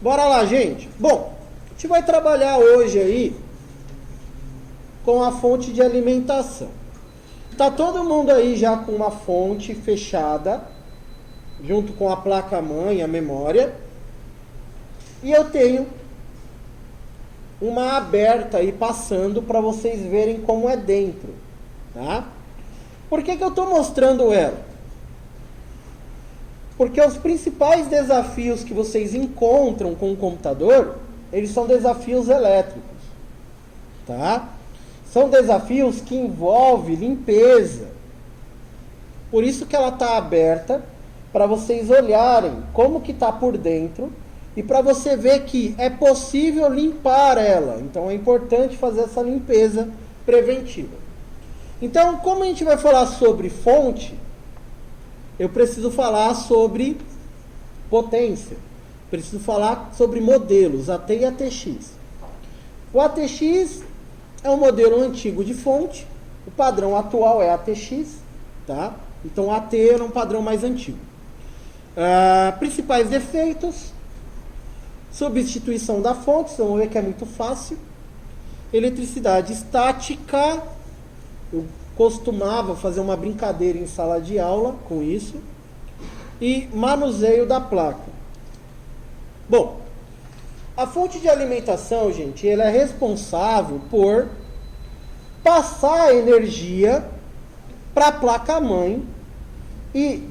Bora lá, gente. Bom, a gente vai trabalhar hoje aí com a fonte de alimentação. Tá todo mundo aí já com uma fonte fechada, junto com a placa-mãe, a memória. E eu tenho uma aberta aí passando para vocês verem como é dentro, tá? Por que eu estou mostrando ela? Porque os principais desafios que vocês encontram com o computador, eles são desafios elétricos, tá? São desafios que envolvem limpeza. Por isso que ela está aberta, para vocês olharem como que está por dentro e para você ver que é possível limpar ela. Então é importante fazer essa limpeza preventiva. Então, como a gente vai falar sobre fonte, eu preciso falar sobre potência. Preciso falar sobre modelos, AT e ATX. O ATX é um modelo antigo de fonte. O padrão atual é ATX, tá? Então, AT era um padrão mais antigo. Principais defeitos: substituição da fonte, vocês vão ver que é muito fácil. Eletricidade estática, eu costumava fazer uma brincadeira em sala de aula com isso. E manuseio da placa. Bom, a fonte de alimentação, gente, ela é responsável por passar energia para a placa-mãe e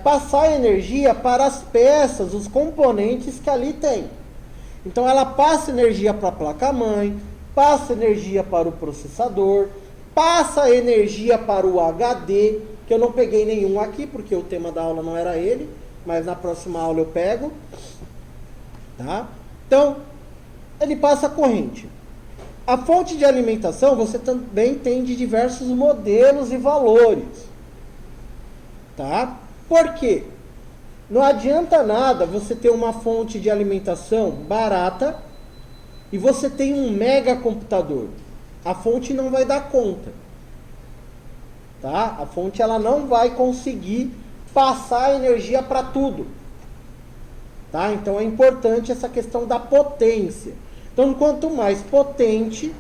passar energia para as peças, os componentes que ali tem. Então ela passa energia para a placa-mãe, passa energia para o processador, passa energia para o HD, que eu não peguei nenhum aqui, porque o tema da aula não era ele, mas na próxima aula eu pego. Tá? Então, ele passa a corrente. A fonte de alimentação, você também tem de diversos modelos e valores. Tá? Por quê? Não adianta nada você ter uma fonte de alimentação barata e você tem um mega computador. A fonte não vai dar conta. Tá? A fonte ela não vai conseguir passar energia para tudo. Tá? Então é importante essa questão da potência. Então, quanto mais potente,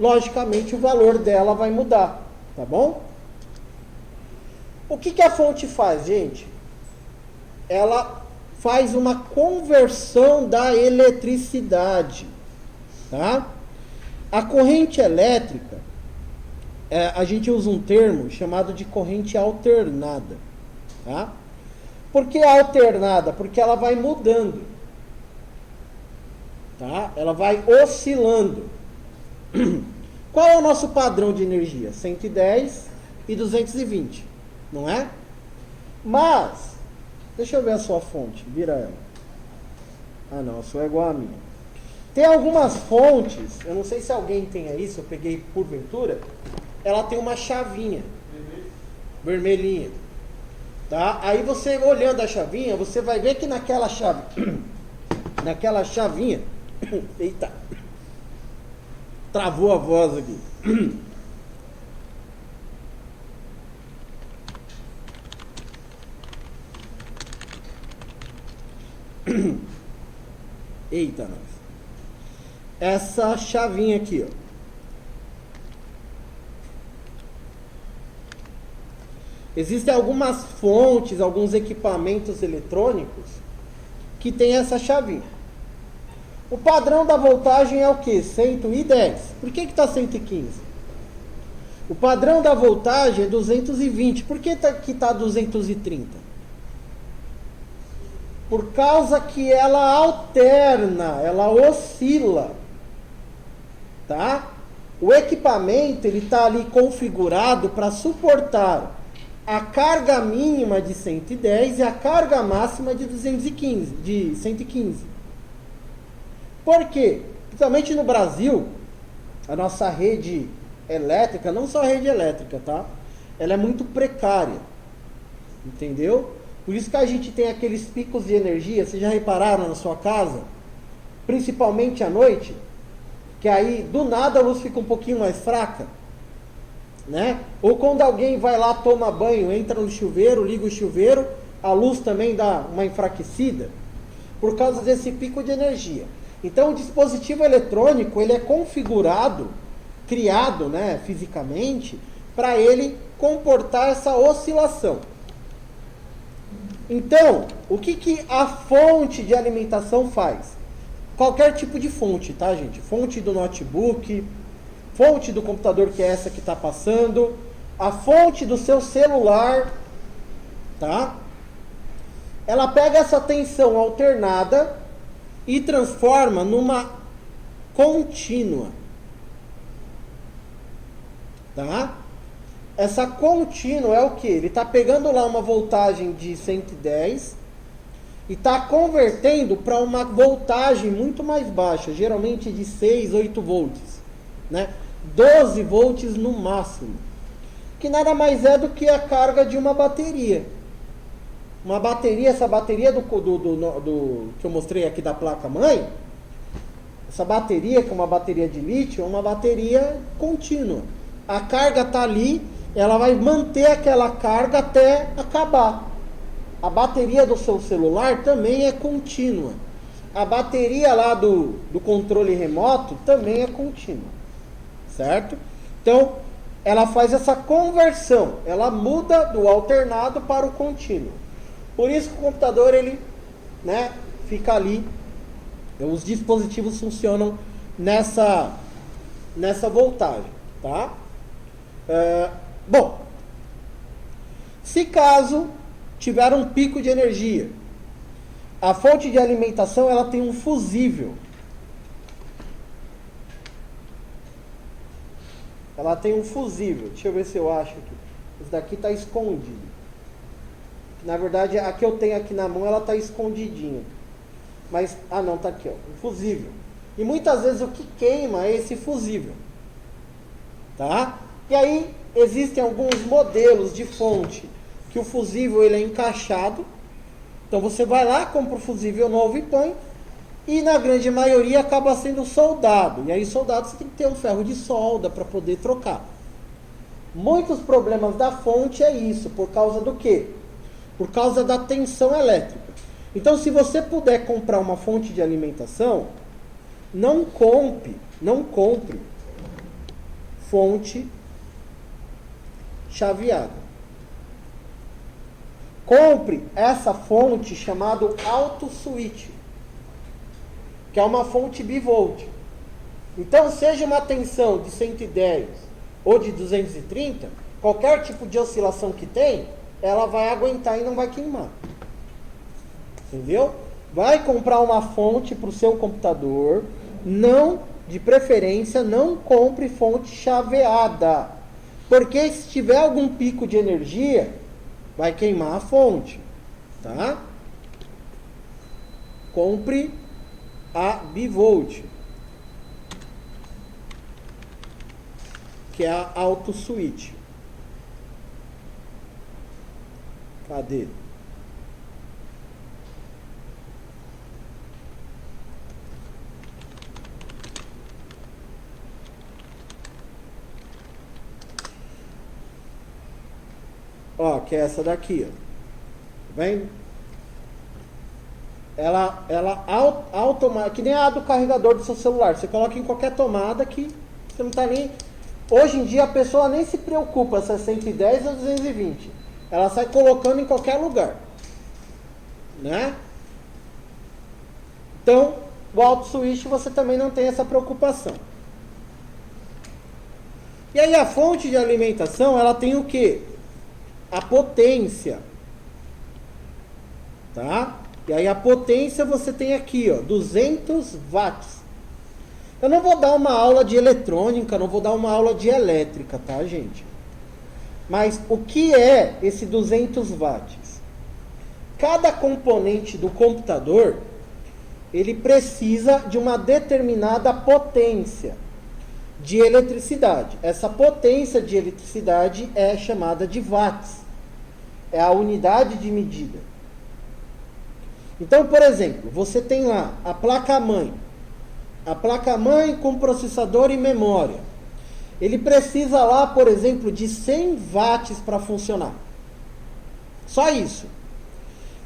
logicamente o valor dela vai mudar. Tá bom? O que a fonte faz, gente? Ela faz uma conversão da eletricidade. Tá? A corrente elétrica, a gente usa um termo chamado de corrente alternada. Tá? Por que alternada? Porque ela vai mudando. Tá? Ela vai oscilando. Qual é o nosso padrão de energia? 110 e 220, não é? Mas, deixa eu ver a sua fonte, vira ela. Ah não, a sua é igual a minha. Tem algumas fontes, eu não sei se alguém tem aí, se eu peguei porventura, ela tem uma chavinha, vermelhinha. Tá? Aí você olhando a chavinha, você vai ver que naquela chavinha, eita, travou a voz aqui. Eita, nós. Essa chavinha aqui, ó. Existem algumas fontes, alguns equipamentos eletrônicos que tem essa chavinha. O padrão da voltagem é o que? 110. Por que está 115? O padrão da voltagem é 220. Por que está 230? Por causa que ela alterna, ela oscila. Tá? O equipamento ele está ali configurado para suportar a carga mínima de 110 e a carga máxima de 215, de 115. Por quê? Principalmente no Brasil, a nossa rede elétrica, não só a rede elétrica, tá? Ela é muito precária. Entendeu? Por isso que a gente tem aqueles picos de energia, vocês já repararam na sua casa? Principalmente à noite, que aí do nada a luz fica um pouquinho mais fraca. Né? Ou quando alguém vai lá, toma banho, entra no chuveiro, liga o chuveiro, a luz também dá uma enfraquecida. por causa desse pico de energia. Então o dispositivo eletrônico ele é configurado, criado, né, fisicamente, para ele comportar essa oscilação. Então, o que a fonte de alimentação faz? Qualquer tipo de fonte, tá, gente? Fonte do notebook, fonte do computador, que é essa que está passando, a fonte do seu celular, tá? Ela pega essa tensão alternada e transforma numa contínua, tá? Essa contínua é o que? Ele está pegando lá uma voltagem de 110 e está convertendo para uma voltagem muito mais baixa, geralmente de 6, 8 volts, né? 12 volts no máximo, que nada mais é do que a carga de uma bateria. Uma bateria, essa bateria do que eu mostrei aqui da placa-mãe, essa bateria, que é uma bateria de lítio, é uma bateria contínua. A carga está ali, ela vai manter aquela carga até acabar. A bateria do seu celular também é contínua. A bateria lá do controle remoto também é contínua. Certo? Então, ela faz essa conversão. Ela muda do alternado para o contínuo. Por isso que o computador, ele, né, fica ali. Os dispositivos funcionam nessa voltagem. Tá? Bom, se caso tiver um pico de energia, a fonte de alimentação ela tem um fusível. Ela tem um fusível. Deixa eu ver se eu acho aqui. Esse daqui está escondido. Na verdade, a que eu tenho aqui na mão, ela está escondidinha. Mas, não, está aqui, ó, um fusível. E muitas vezes o que queima é esse fusível. Tá? E aí, existem alguns modelos de fonte que o fusível ele é encaixado. Então, você vai lá, compra o fusível novo e põe. E na grande maioria acaba sendo soldado. E aí soldado você tem que ter um ferro de solda para poder trocar. Muitos problemas da fonte é isso. Por causa do quê? Por causa da tensão elétrica. Então se você puder comprar uma fonte de alimentação, não compre fonte chaveada. Compre essa fonte chamada auto switch, que é uma fonte bivolt. Então, seja uma tensão de 110 ou de 230, qualquer tipo de oscilação que tem, ela vai aguentar e não vai queimar. Entendeu? Vai comprar uma fonte para o seu computador, não, de preferência, não compre fonte chaveada. Porque se tiver algum pico de energia, vai queimar a fonte. Tá? Compre a bivolt, que é a auto switch. Cadê? Ó, que é essa daqui, ó. Tá vendo? Ela que nem a do carregador do seu celular. Você coloca em qualquer tomada que você não está nem... Hoje em dia a pessoa nem se preocupa se é 110 ou 220. Ela sai colocando em qualquer lugar. Né? Então, o auto switch você também não tem essa preocupação. E aí a fonte de alimentação, ela tem o quê? A potência. Tá? E aí a potência você tem aqui, ó, 200 watts. Eu não vou dar uma aula de eletrônica, não vou dar uma aula de elétrica, tá, gente? Mas o que é esse 200 watts? Cada componente do computador, ele precisa de uma determinada potência de eletricidade. Essa potência de eletricidade é chamada de watts. É a unidade de medida. Então, por exemplo, você tem lá a placa-mãe. A placa-mãe com processador e memória. Ele precisa lá, por exemplo, de 100 watts para funcionar. Só isso.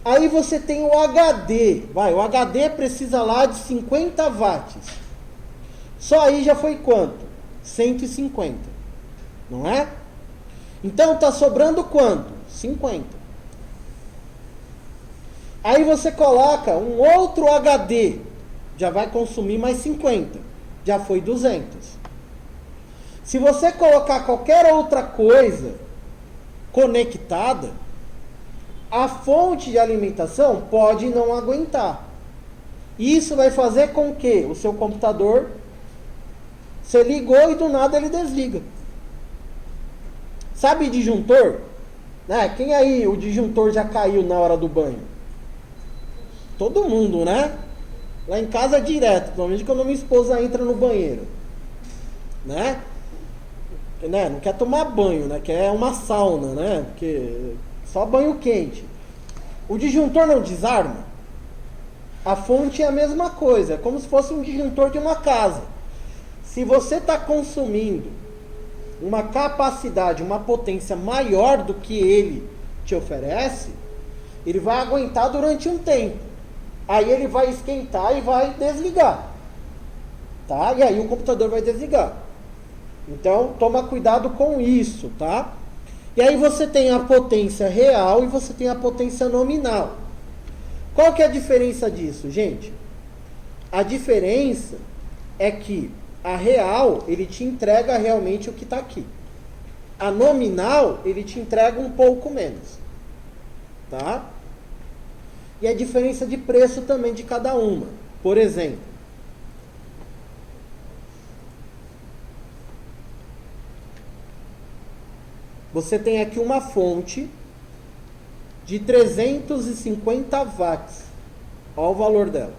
Aí você tem o HD. O HD precisa lá de 50 watts. Só aí já foi quanto? 150. Não é? Então está sobrando quanto? 50. Aí você coloca um outro HD. Já vai consumir mais 50. Já foi 200. Se você colocar qualquer outra coisa conectada, a fonte de alimentação pode não aguentar. Isso vai fazer com que o seu computador, você ligou e do nada ele desliga. Sabe disjuntor? Né? Quem aí o disjuntor já caiu na hora do banho? Todo mundo, né? Lá em casa direto, principalmente quando minha esposa entra no banheiro. Né? Não quer tomar banho, né? Quer uma sauna, né? Porque só banho quente. O disjuntor não desarma? A fonte é a mesma coisa, é como se fosse um disjuntor de uma casa. Se você está consumindo uma capacidade, uma potência maior do que ele te oferece, ele vai aguentar durante um tempo. Aí ele vai esquentar e vai desligar. Tá? E aí o computador vai desligar. Então, toma cuidado com isso, tá? E aí você tem a potência real e você tem a potência nominal. Qual que é a diferença disso, gente? A diferença é que a real, ele te entrega realmente o que está aqui. A nominal, ele te entrega um pouco menos. Tá? E a diferença de preço também de cada uma. Por exemplo, você tem aqui uma fonte de 350 watts. Olha o valor dela.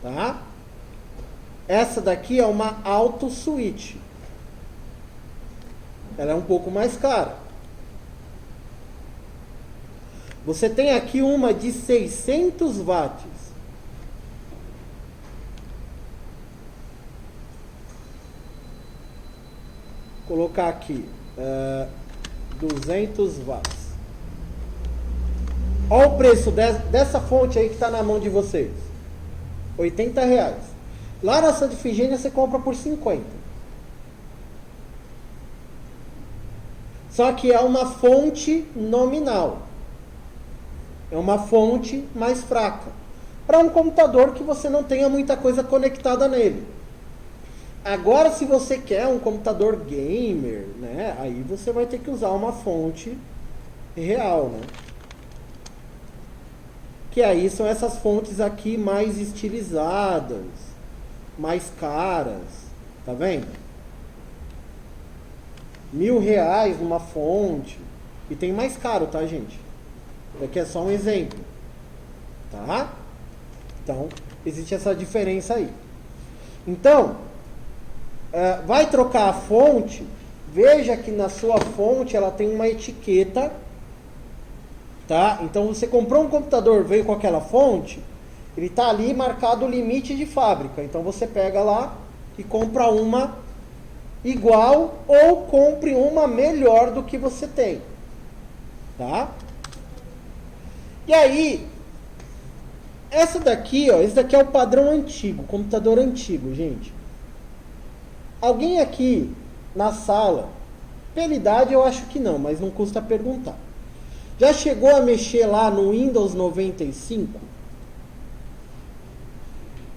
Tá? Essa daqui é uma Auto Switch. Ela é um pouco mais cara. Você tem aqui uma de 600 watts. Vou colocar aqui 200 watts. Olha o preço dessa fonte aí que está na mão de vocês. R$80. Lá na Santa Efigênia você compra por 50. Só que é uma fonte nominal. É uma fonte mais fraca. Para um computador que você não tenha muita coisa conectada nele. Agora, se você quer um computador gamer, né, aí você vai ter que usar uma fonte real, né? Que aí são essas fontes aqui mais estilizadas, mais caras, tá vendo? R$1.000 numa fonte. E tem mais caro, tá, gente? Daqui é só um exemplo. Tá? Então, existe essa diferença aí. Então, vai trocar a fonte, veja que na sua fonte ela tem uma etiqueta. Tá? Então, você comprou um computador, veio com aquela fonte, ele está ali marcado o limite de fábrica. Então, você pega lá e compra uma igual ou compre uma melhor do que você tem. Tá? E aí, essa daqui, ó, esse daqui é o padrão antigo, computador antigo, gente. Alguém aqui na sala, pela idade eu acho que não, mas não custa perguntar. Já chegou a mexer lá no Windows 95?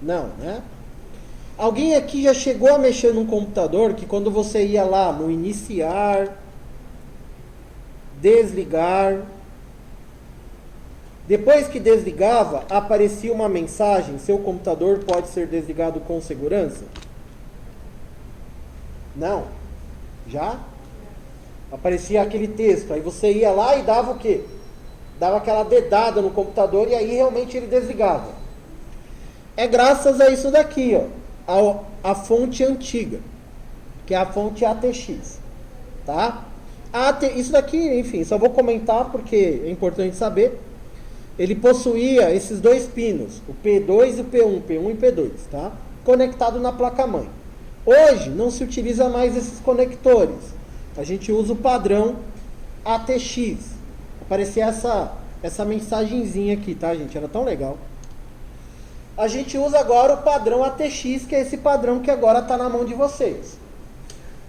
Não, né? Alguém aqui já chegou a mexer num computador que quando você ia lá no iniciar, desligar, depois que desligava, aparecia uma mensagem: seu computador pode ser desligado com segurança? Não. Já? Aparecia aquele texto, aí você ia lá e dava o quê? Dava aquela dedada no computador e aí realmente ele desligava. É graças a isso daqui, ó, a fonte antiga, que é a fonte ATX, tá? Isso daqui, enfim, só vou comentar porque é importante saber. Ele possuía esses dois pinos, o P2 e o P1, P1 e P2, tá? Conectado na placa-mãe. Hoje não se utiliza mais esses conectores. A gente usa o padrão ATX. aparecer essa mensagenzinha aqui, tá, gente? Era tão legal. A gente usa agora o padrão ATX, que é esse padrão que agora está na mão de vocês.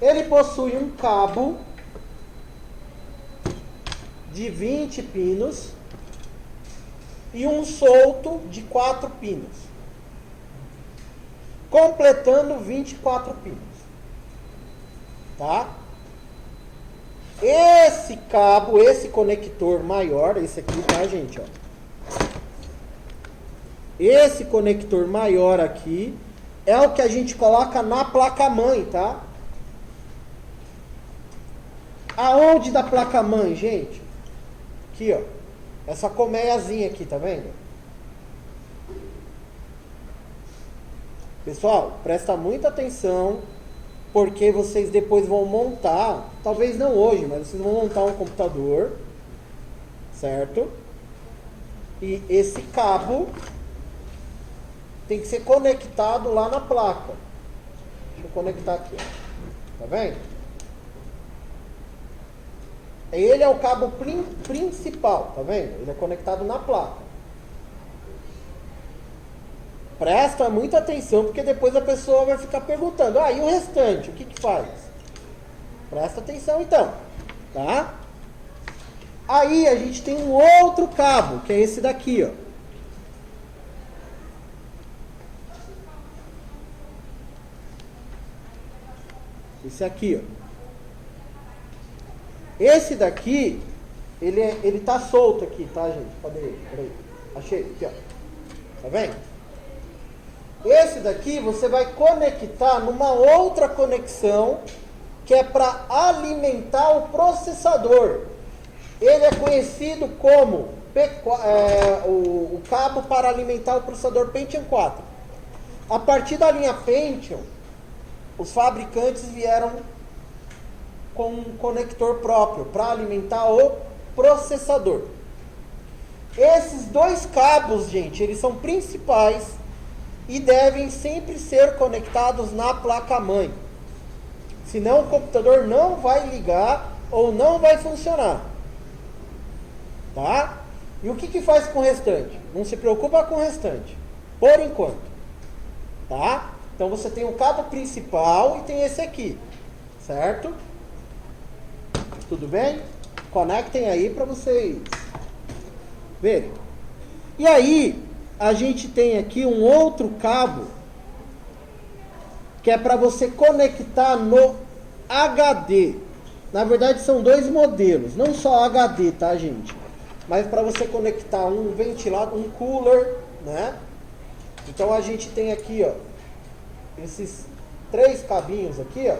Ele possui um cabo de 20 pinos e um solto de 4 pinos, completando 24 pinos. Tá? Esse cabo, esse conector maior, esse aqui, tá, gente? Ó. Esse conector maior aqui é o que a gente coloca na placa-mãe, tá? Aonde da placa-mãe, gente? Aqui, ó. Essa colmeiazinha aqui, tá vendo? Pessoal, presta muita atenção, porque vocês depois vão montar, talvez não hoje, mas vocês vão montar um computador, certo? E esse cabo tem que ser conectado lá na placa. Deixa eu conectar aqui, ó. Tá vendo? Ele é o cabo principal, tá vendo? Ele é conectado na placa. Presta muita atenção, porque depois a pessoa vai ficar perguntando, e o restante, o que que faz? Presta atenção então, tá? Aí a gente tem um outro cabo, que é esse daqui, ó. Esse aqui, ó. Esse daqui, ele tá solto aqui, tá, gente? Cadê ele? Peraí. Achei, aqui, ó. Tá vendo? Esse daqui você vai conectar numa outra conexão, que é para alimentar o processador. Ele é conhecido como o cabo para alimentar o processador Pentium 4. A partir da linha Pentium, os fabricantes vieram com um conector próprio para alimentar o processador. Esses dois cabos, gente, eles são principais e devem sempre ser conectados na placa-mãe. Senão o computador não vai ligar ou não vai funcionar. Tá? E o que que faz com o restante? Não se preocupa com o restante, por enquanto. Tá? Então você tem o cabo principal e tem esse aqui, certo? Tudo bem? Conectem aí para vocês verem. E aí, a gente tem aqui um outro cabo, que é para você conectar no HD. Na verdade, são dois modelos, não só HD, tá, gente? Mas para você conectar um ventilador, um cooler, né? Então a gente tem aqui, ó, esses 3 cabinhos aqui, ó,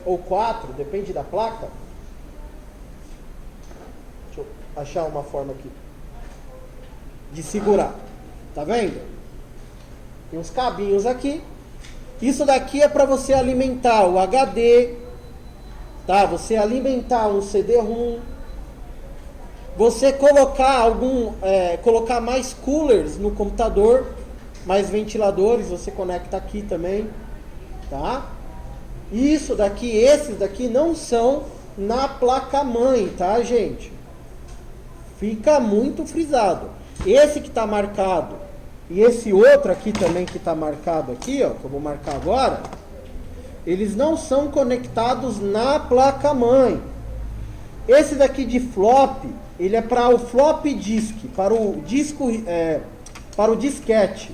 ou 4, depende da placa. Deixa eu achar uma forma aqui de segurar. Tá vendo? Tem uns cabinhos aqui. Isso daqui é para você alimentar o HD, tá? Você alimentar um CD-ROM. Você colocar colocar mais coolers no computador, mais ventiladores, você conecta aqui também, tá? Isso daqui, esses daqui não são na placa-mãe, tá, gente? Fica muito frisado. Esse que está marcado e esse outro aqui também que está marcado aqui, ó, que eu vou marcar agora, eles não são conectados na placa-mãe. Esse daqui de flop, ele é para o flop disk, para o disco, para o disquete,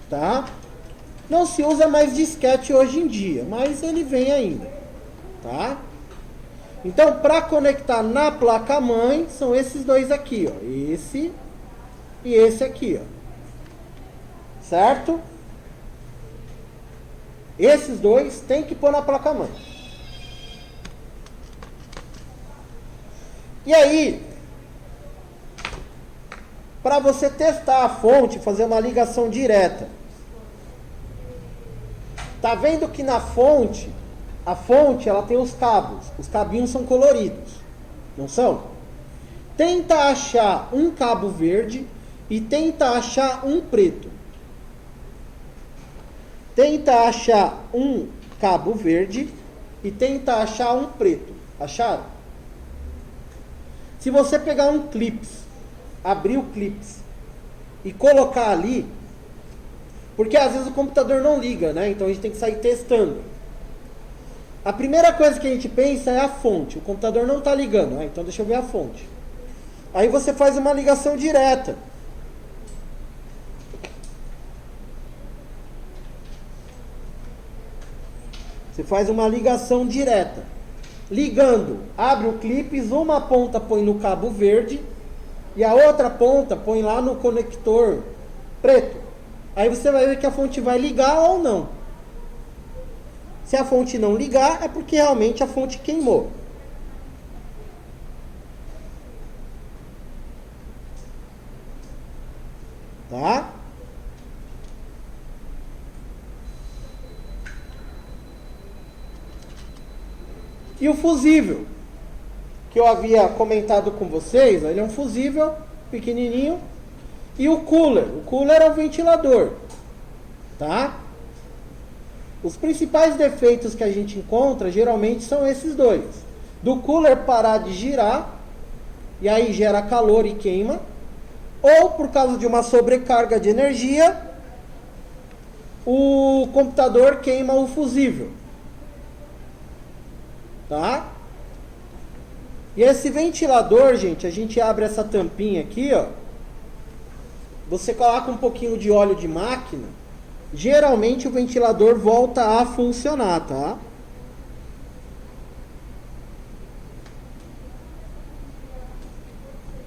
tá? Não se usa mais disquete hoje em dia, mas ele vem ainda, tá? Então, para conectar na placa-mãe, são esses dois aqui, ó. Esse e esse aqui, ó. Certo? Esses dois tem que pôr na placa-mãe. E aí, para você testar a fonte, fazer uma ligação direta. Tá vendo que na fonte, a fonte ela tem os cabos. Os cabinhos são coloridos, não são? Tenta achar um cabo verde e tenta achar um preto. Tenta achar um cabo verde e tenta achar um preto. Acharam? Se você pegar um clips, abrir o clips e colocar ali, porque às vezes o computador não liga, né? Então a gente tem que sair testando. A primeira coisa que a gente pensa é a fonte. O computador não está ligando, né? Então deixa eu ver a fonte. Aí você faz uma ligação direta. Você faz uma ligação direta. Ligando, abre o clips, uma ponta põe no cabo verde e a outra ponta põe lá no conector preto. Aí você vai ver que a fonte vai ligar ou não. Se a fonte não ligar, é porque realmente a fonte queimou. Tá? E o fusível, que eu havia comentado com vocês, ele é um fusível pequenininho. E o cooler é o ventilador, tá? Os principais defeitos que a gente encontra, geralmente, são esses dois. Do cooler parar de girar, e aí gera calor e queima. Ou, por causa de uma sobrecarga de energia, o computador queima o fusível. Tá? E esse ventilador, gente, a gente abre essa tampinha aqui, ó. Você coloca um pouquinho de óleo de máquina, geralmente o ventilador volta a funcionar, tá?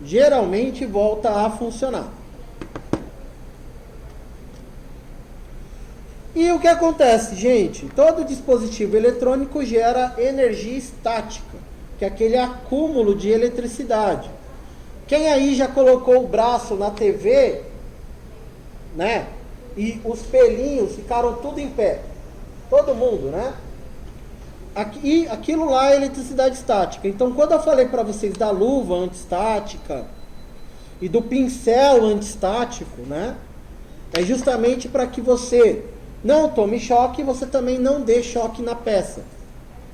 Geralmente volta a funcionar. E o que acontece, gente? Todo dispositivo eletrônico gera energia estática, que é aquele acúmulo de eletricidade. Quem aí já colocou o braço na TV, né? E os pelinhos ficaram tudo em pé. Todo mundo, né? Aquilo lá é eletricidade estática. Então, quando eu falei para vocês da luva antistática e do pincel antistático, né? É justamente para que você não tome choque e você também não dê choque na peça,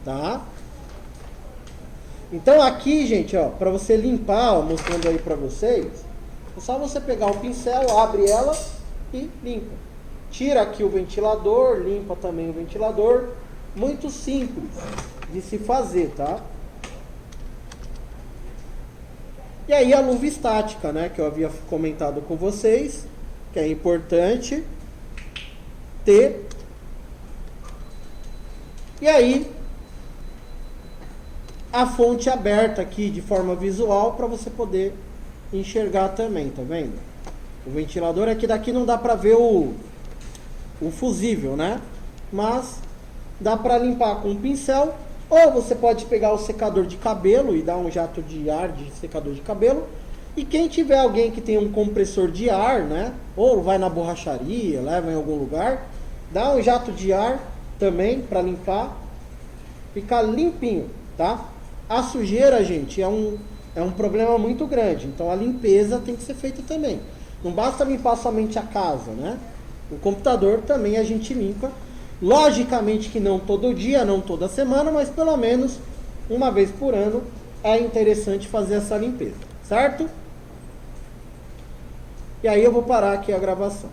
tá? Então aqui, gente, ó, para você limpar, ó, mostrando aí para vocês, é só você pegar o pincel, abre ela e limpa. Tira aqui o ventilador, limpa também o ventilador. Muito simples de se fazer, tá? E aí a luva estática, né, que eu havia comentado com vocês, que é importante ter. E aí a fonte aberta aqui de forma visual para você poder enxergar também, tá vendo? O ventilador aqui daqui não dá para ver o fusível, né? Mas dá para limpar com um pincel, ou você pode pegar o secador de cabelo e dar um jato de ar de secador de cabelo. E quem tiver alguém que tem um compressor de ar, né? Ou vai na borracharia, leva em algum lugar, dá um jato de ar também para limpar, ficar limpinho, tá? A sujeira, gente, é um problema muito grande, então a limpeza tem que ser feita também. Não basta limpar somente a casa, né? O computador também a gente limpa. Logicamente que não todo dia, não toda semana, mas pelo menos uma vez por ano é interessante fazer essa limpeza, certo? E aí eu vou parar aqui a gravação.